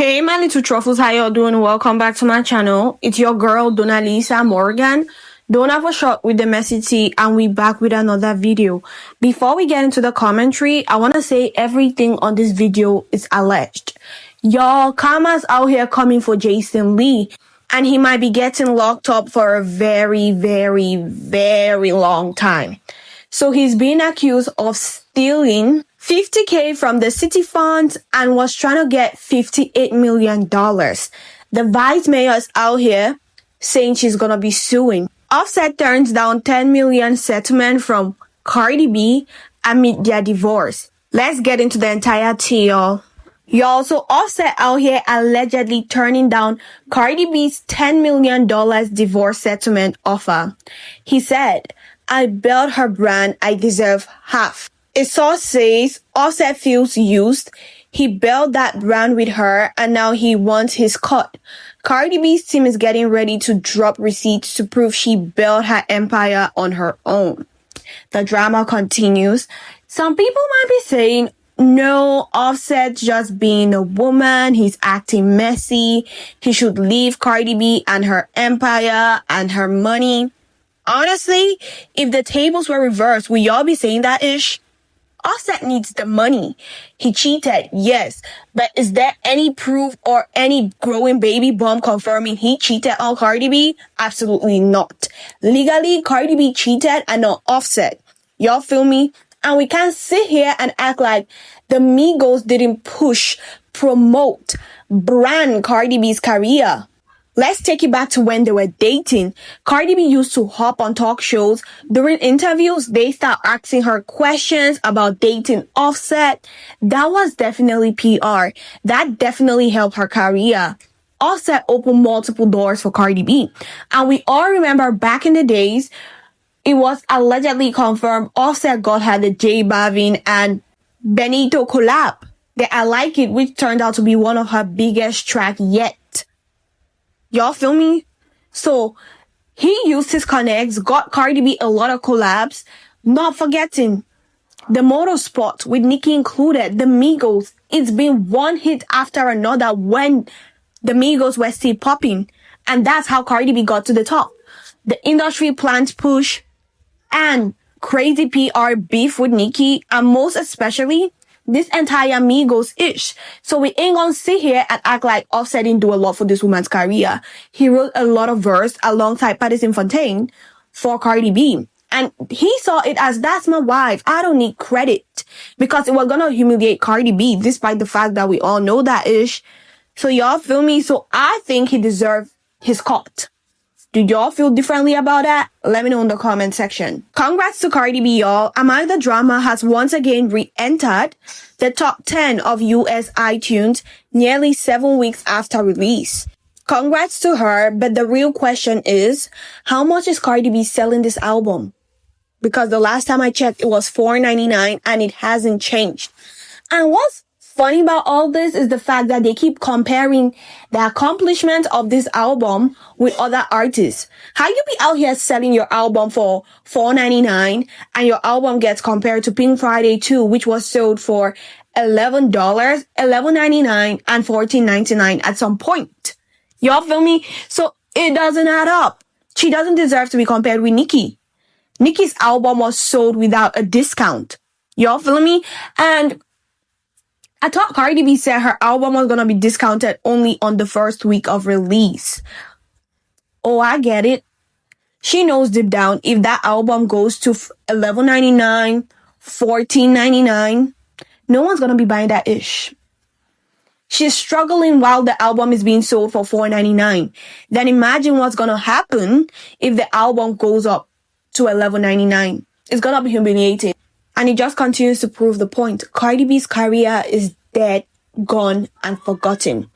Hey my little truffles, how y'all doing? Welcome back to my channel. It's your girl Donalisa Morgan. Donna for short with the messy tea, and we back with another video. Before we get into the commentary, I want to say everything on this video is alleged. Y'all, karma's out here coming for Jason Lee, and he might be getting locked up for a very, very, very long time. So he's being accused of stealing $50K from the city funds and was trying to get $58 million. The vice mayor is out here saying she's gonna be suing. Offset turns down $10 million settlement from Cardi B amid their divorce. Let's get into the entire tea, y'all. So Offset out here allegedly turning down Cardi B's $10 million divorce settlement offer. He said, "I built her brand, I deserve half." A source says Offset feels used. He built that brand with her and now he wants his cut. Cardi B's team is getting ready to drop receipts to prove she built her empire on her own. The drama continues. Some people might be saying, no, Offset's just being a woman. He's acting messy. He should leave Cardi B and her empire and her money. Honestly, if the tables were reversed, would y'all be saying that ish? Offset needs the money. He cheated, yes. But is there any proof or any growing baby bomb confirming he cheated on Cardi B? Absolutely not. Legally, Cardi B cheated and not Offset. Y'all feel me? And we can't sit here and act like the Migos didn't push, promote, brand Cardi B's career. Let's take it back to when they were dating. Cardi B used to hop on talk shows. During interviews, they start asking her questions about dating Offset. That was definitely PR. That definitely helped her career. Offset opened multiple doors for Cardi B. And we all remember back in the days, it was allegedly confirmed Offset got her the J Balvin and Benito collab. The I Like It, which turned out to be one of her biggest tracks yet. Y'all feel me? So, he used his connects, got Cardi B a lot of collabs, not forgetting the motorsport with Nicki included, the Migos. It's been one hit after another when the Migos were still popping. And that's how Cardi B got to the top. The industry plans push and crazy PR beef with Nicki, and most especially this entire Migos-ish. So we ain't gonna sit here and act like Offset didn't do a lot for this woman's career. He wrote a lot of verse alongside Pattison Fontaine for Cardi B. And he saw it as, that's my wife. I don't need credit. Because it was gonna humiliate Cardi B, despite the fact that we all know that ish. So y'all feel me? So I think he deserved his cut. Do y'all feel differently about that? Let me know in the comment section. Congrats to Cardi B, y'all. Among the Drama has once again re-entered the top 10 of US iTunes nearly 7 weeks after release. Congrats to her, but the real question is, how much is Cardi B selling this album? Because the last time I checked, it was $4.99 and it hasn't changed. And what's funny about all this is the fact that they keep comparing the accomplishment of this album with other artists. How you be out here selling your album for $4.99 and your album gets compared to Pink Friday 2, which was sold for $11, $11.99 and $14.99 at some point. Y'all feel me? So it doesn't add up. She doesn't deserve to be compared with Nicki. Nicki's album was sold without a discount. Y'all feel me? And I thought Cardi B said her album was gonna be discounted only on the first week of release. Oh, I get it. She knows deep down if that album goes to $11.99, $14.99, no one's gonna be buying that ish. She's struggling while the album is being sold for $4.99. Then imagine what's gonna happen if the album goes up to $11.99. It's gonna be humiliating. And it just continues to prove the point. Cardi B's career is dead, gone, and forgotten.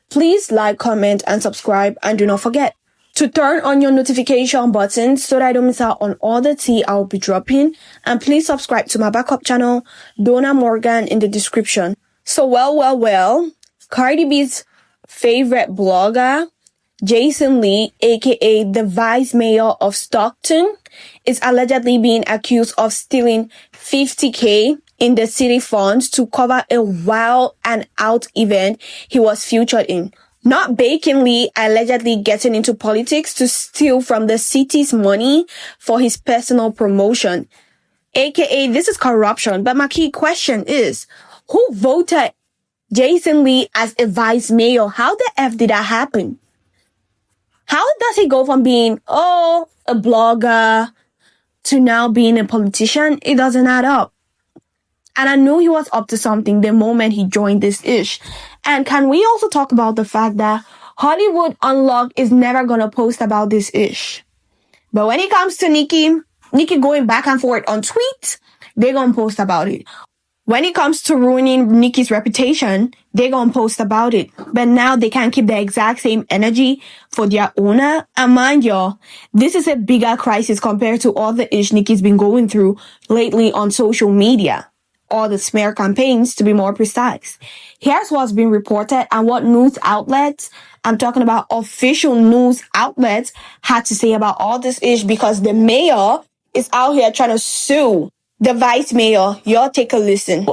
Please like, comment, and subscribe. And do not forget to turn on your notification button so that I don't miss out on all the tea I'll be dropping. And please subscribe to my backup channel, Donna Morgan, in the description. So well, Cardi B's favorite blogger, Jason Lee, aka the vice mayor of Stockton, is allegedly being accused of stealing $50K in the city funds to cover a wild and out event he was featured in. Not blatantly, allegedly getting into politics to steal from the city's money for his personal promotion. AKA, this is corruption. But my key question is, who voted Jason Lee as a vice mayor? How the F did that happen? How does he go from being, a blogger to now being a politician? It doesn't add up. And I knew he was up to something the moment he joined this ish. And can we also talk about the fact that Hollywood Unlocked is never gonna post about this ish? But when it comes to Nicki going back and forth on tweets, they're gonna post about it. When it comes to ruining Nicki's reputation, they're gonna post about it. But now they can't keep the exact same energy for their owner. And mind y'all, this is a bigger crisis compared to all the ish Nicki's been going through lately on social media. Or the smear campaigns, to be more precise. Here's what's been reported and what news outlets, I'm talking about official news outlets, had to say about all this ish, because the mayor is out here trying to sue the vice mayor. Y'all take a listen.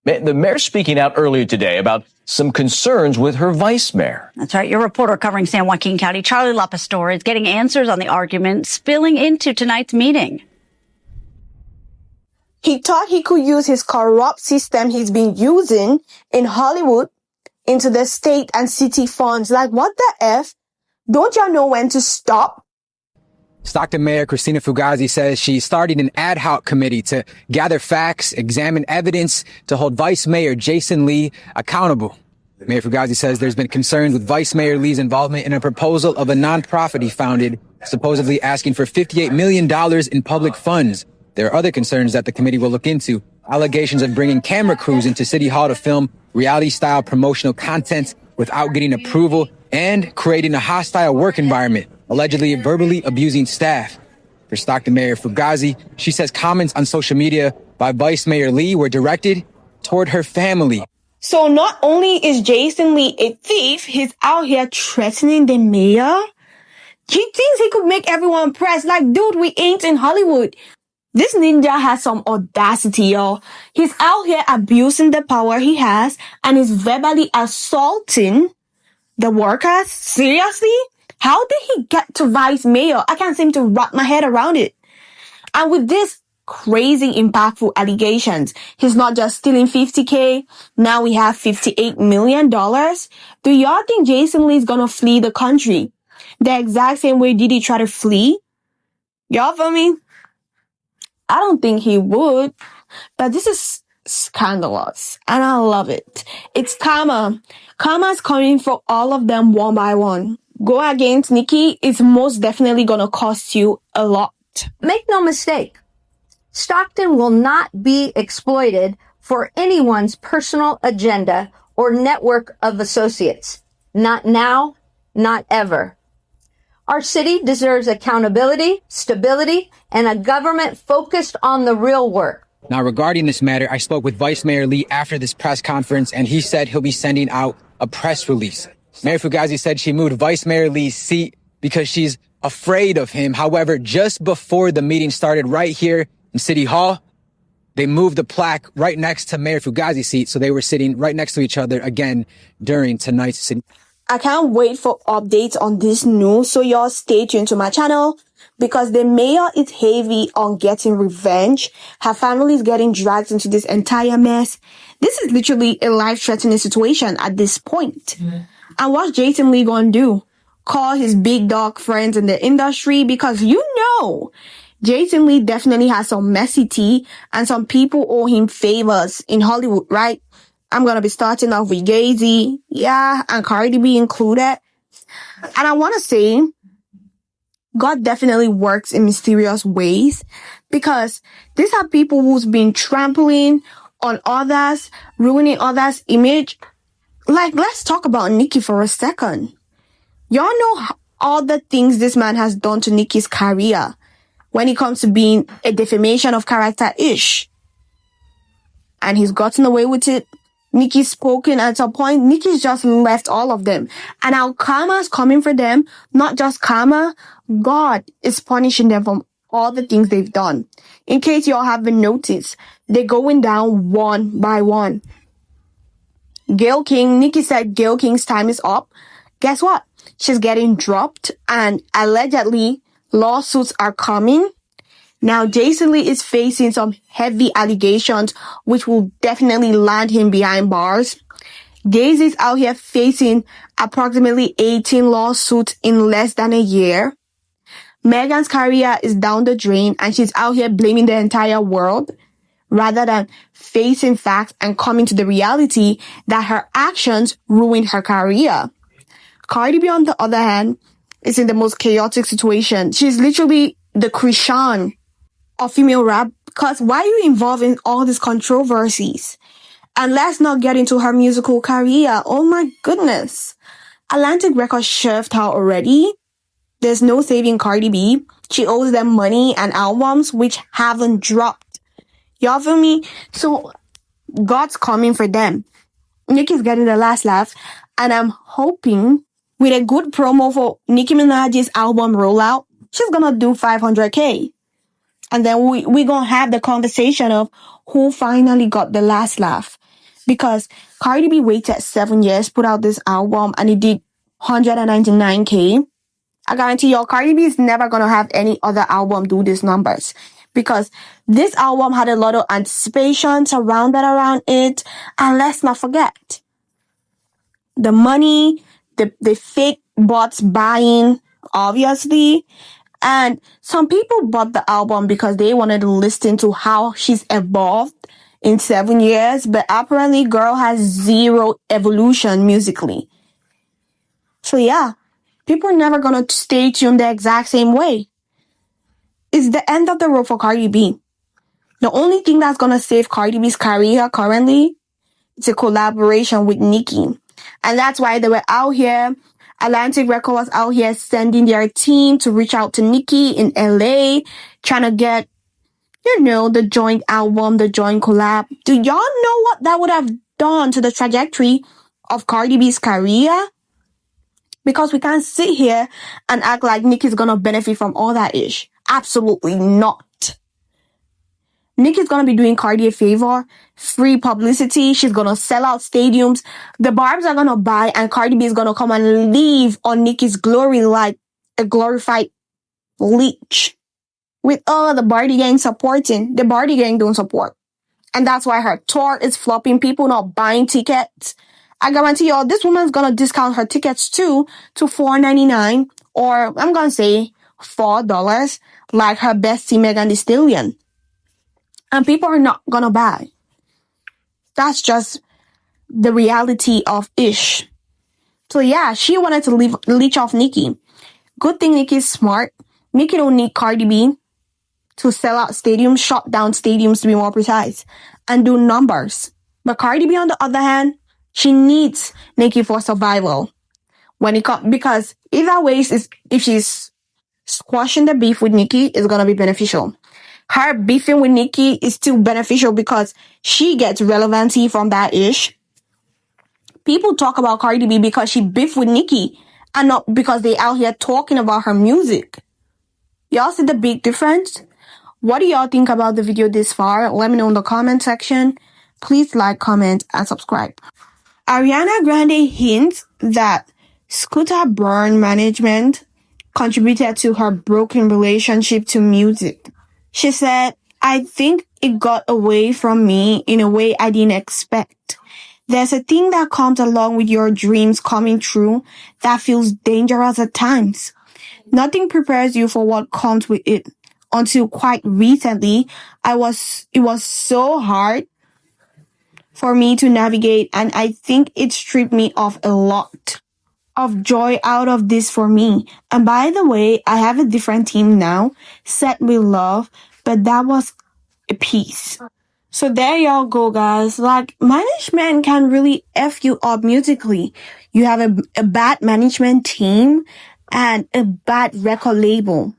The mayor speaking out earlier today about some concerns with her vice mayor. That's right. Your reporter covering San Joaquin County, Charlie LaPastora, is getting answers on the argument spilling into tonight's meeting. He thought he could use his corrupt system he's been using in Hollywood into the state and city funds. Like, what the F? Don't y'all know when to stop? Stockton Mayor Christina Fugazi says she started an ad hoc committee to gather facts, examine evidence to hold Vice Mayor Jason Lee accountable. Mayor Fugazi says there's been concerns with Vice Mayor Lee's involvement in a proposal of a nonprofit he founded, supposedly asking for $58 million in public funds. There are other concerns that the committee will look into. Allegations of bringing camera crews into City Hall to film reality-style promotional content without getting approval, and creating a hostile work environment, allegedly verbally abusing staff. For Stockton Mayor Fugazi, she says comments on social media by Vice Mayor Lee were directed toward her family. So not only is Jason Lee a thief, he's out here threatening the mayor. He thinks he could make everyone press. Like, dude, we ain't in Hollywood. This ninja has some audacity, y'all. He's out here abusing the power he has and is verbally assaulting the workers. Seriously? How did he get to vice mayor? I can't seem to wrap my head around it. And with this crazy impactful allegations, he's not just stealing $50K. Now we have $58 million. Do y'all think Jason Lee is gonna flee the country the exact same way Diddy tried to flee? Y'all feel me? I don't think he would, but this is scandalous, and I love it. It's karma. Karma's coming for all of them one by one. Go against Nicki, it's most definitely gonna cost you a lot. Make no mistake, Stockton will not be exploited for anyone's personal agenda or network of associates. Not now, not ever. Our city deserves accountability, stability, and a government focused on the real work. Now, regarding this matter, I spoke with Vice Mayor Lee after this press conference, and he said he'll be sending out a press release. Mayor Fugazi said she moved Vice Mayor Lee's seat because she's afraid of him. However, just before the meeting started right here in City Hall, they moved the plaque right next to Mayor Fugazi's seat, so they were sitting right next to each other again during tonight's city. I can't wait for updates on this news, so y'all stay tuned to my channel, because the mayor is heavy on getting revenge. Her family is getting dragged into this entire mess. This is literally a life-threatening situation at this point. And what's Jason Lee gonna do? Call his big dog friends in the industry? Because you know, Jason Lee definitely has some messy tea, and some people owe him favors in Hollywood, right? I'm going to be starting off with Jay-Z, and Cardi B included. And I want to say, God definitely works in mysterious ways, because these are people who's been trampling on others, ruining others' image. Like, let's talk about Nicki for a second. Y'all know all the things this man has done to Nicki's career when it comes to being a defamation of character-ish. And he's gotten away with it. Nicki's spoken at some point. Nicki's just left all of them. And now karma's coming for them. Not just karma. God is punishing them all the things they've done. In case y'all haven't noticed, they're going down one by one. Gayle King, Nicki said Gayle King's time is up. Guess what? She's getting dropped and allegedly lawsuits are coming. Now, Jason Lee is facing some heavy allegations, which will definitely land him behind bars. Gaze out here facing approximately 18 lawsuits in less than a year. Megan's career is down the drain and she's out here blaming the entire world rather than facing facts and coming to the reality that her actions ruined her career. Cardi B, on the other hand, is in the most chaotic situation. She's literally the Krishan of female rap, because why are you involved in all these controversies? And let's not get into her musical career. Oh my goodness. Atlantic Records shelved her already. There's no saving Cardi B. She owes them money and albums which haven't dropped. Y'all feel me? So God's coming for them. Nicki's getting the last laugh, and I'm hoping with a good promo for Nicki Minaj's album rollout, she's gonna do 500K. And then we gonna have the conversation of who finally got the last laugh. Because Cardi B waited 7 years, put out this album, and it did 199K. I guarantee y'all, Cardi B is never gonna have any other album do these numbers. Because this album had a lot of anticipation surrounded around it. And let's not forget, the money, the fake bots buying, obviously. And some people bought the album because they wanted to listen to how she's evolved in 7 years. But apparently, girl has zero evolution musically. So yeah, people are never going to stay tuned the exact same way. It's the end of the road for Cardi B. The only thing that's going to save Cardi B's career currently is a collaboration with Nicki. And that's why they were out here. Atlantic Records was out here sending their team to reach out to Nicki in LA, trying to get, the joint album, the joint collab. Do y'all know what that would have done to the trajectory of Cardi B's career? Because we can't sit here and act like Nicki's gonna benefit from all that ish. Absolutely not. Nicki's gonna be doing Cardi a favor. Free publicity. She's gonna sell out stadiums. The barbs are gonna buy, and Cardi B is gonna come and leave on Nicki's glory like a glorified leech. With all the Bardi gang supporting, the Bardi gang don't support. And that's why her tour is flopping. People not buying tickets. I guarantee y'all, this woman's gonna discount her tickets too to $4.99, or I'm gonna say $4, like her bestie Megan Thee Stallion. And people are not gonna buy. That's just the reality of ish. So yeah, she wanted to leech off Nicki. Good thing Nicki's smart. Nicki don't need Cardi B to sell out stadiums, shut down stadiums to be more precise, and do numbers. But Cardi B, on the other hand, she needs Nicki for survival. Because either way, if she's squashing the beef with Nicki, it's gonna be beneficial. Her beefing with Nicki is still beneficial because she gets relevancy from that ish. People talk about Cardi B because she beefed with Nicki and not because they out here talking about her music. Y'all see the big difference? What do y'all think about the video this far? Let me know in the comment section. Please like, comment, and subscribe. Ariana Grande hints that Scooter Braun management contributed to her broken relationship to music. She said, "I think it got away from me in a way I didn't expect. There's a thing that comes along with your dreams coming true that feels dangerous at times. Nothing prepares you for what comes with it. Until quite recently, it was so hard for me to navigate, and I think it stripped me of a lot of joy out of this for me. And by the way, I have a different team now, Set with Love, but that was a piece." So there y'all go, guys. Like, management can really F you up musically. You have a bad management team and a bad record label.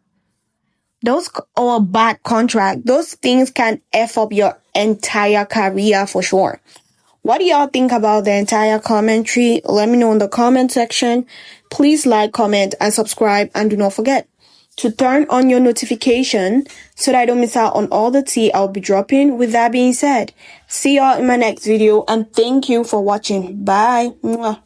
Or a bad contract. Those things can F up your entire career for sure. What do y'all think about the entire commentary? Let me know in the comment section. Please like, comment, and subscribe. And do not forget to turn on your notification so that I don't miss out on all the tea I'll be dropping. With that being said, see y'all in my next video and thank you for watching. Bye. Mwah.